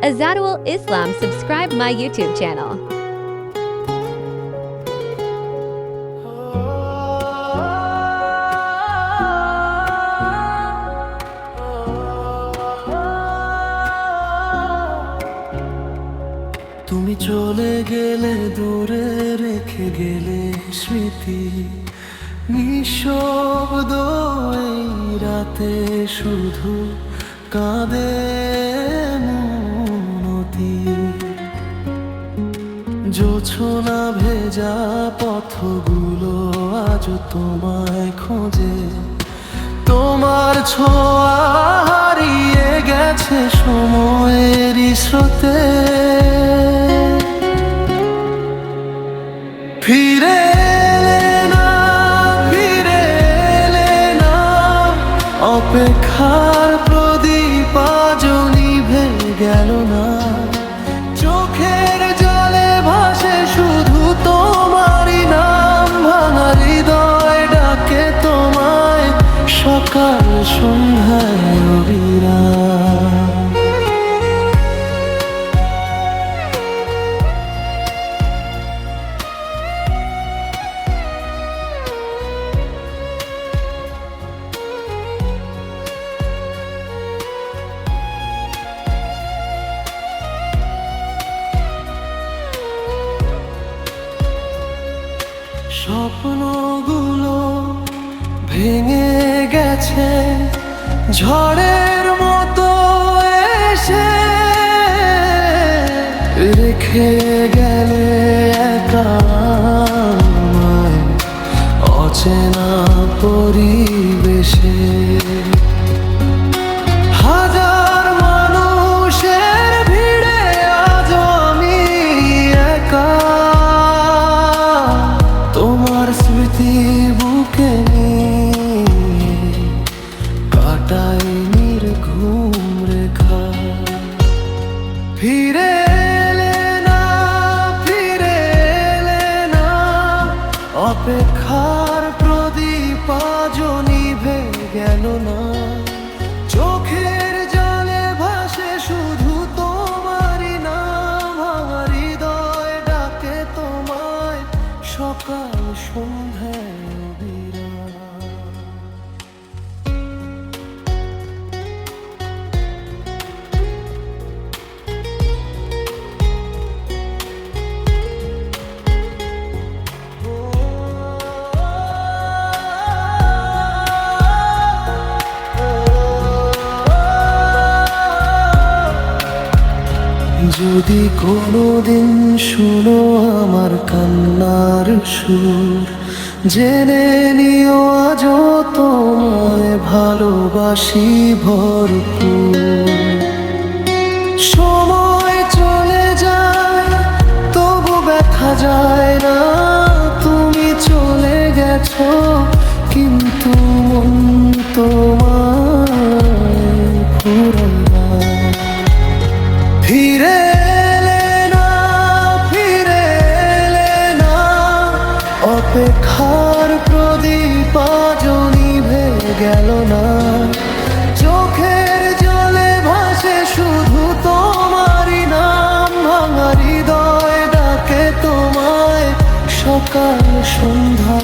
Azadul Islam, subscribe my YouTube channel. তুমি চলে গেলে দূরে রেখে গেলে স্মৃতি নিঃশব্দ এই রাতে শুধু কাঁদে মনতি জোছনা ভেজা পথগুলো আজ তোমায় খোঁজে তোমার ছোঁয়া হারিয়ে গেছে সময়েরই স্রোতে ফিরে এলে না অপেক্ষার প্রদীপ আজ নিভে গেল না চোখের জলে ভাসে শুধু তোমারই নাম ভাঙা হৃদয় ডাকে তোমায় সকাল সন্ধ্যায় অবিরাম স্বপ্নগুলো ভেঙে গেছে ঝড়ের মতো এসে রেখে গেলে একা আমায় অচেনা পরিবেশে হাজার মানুষের ভিড়ে আজ আমি একা তোমার স্মৃতি বুকে নিয়ে কাটাই নির্ঘুম রেখা ফিরে এলে না অপেক্ষার প্রদীপ আজ নিভে গেল না চোখের জলে ভাসে শুধু তোমারই নাম ভাঙা হৃদয় ডাকে তোমায় সকাল সন্ধ্যায় অবিরাম যদি কোনোদিন শুনো আমার কান্নার সুর জেনে নিও আজও তোমায় ভালোবাসি ভরপুর সময় চলে যায় তবু ব্যথা যায় না তুমি চলে গেছো কিন্তু মন তোমায় ফুরায় না ফিরে এলে না অপেক্ষার প্রদীপ আজ নিভে গেল না চোখের জলে ভাসে শুধু তোমারই নাম ভাঙা হৃদয় ডাকে তোমায় সকাল সন্ধ্যা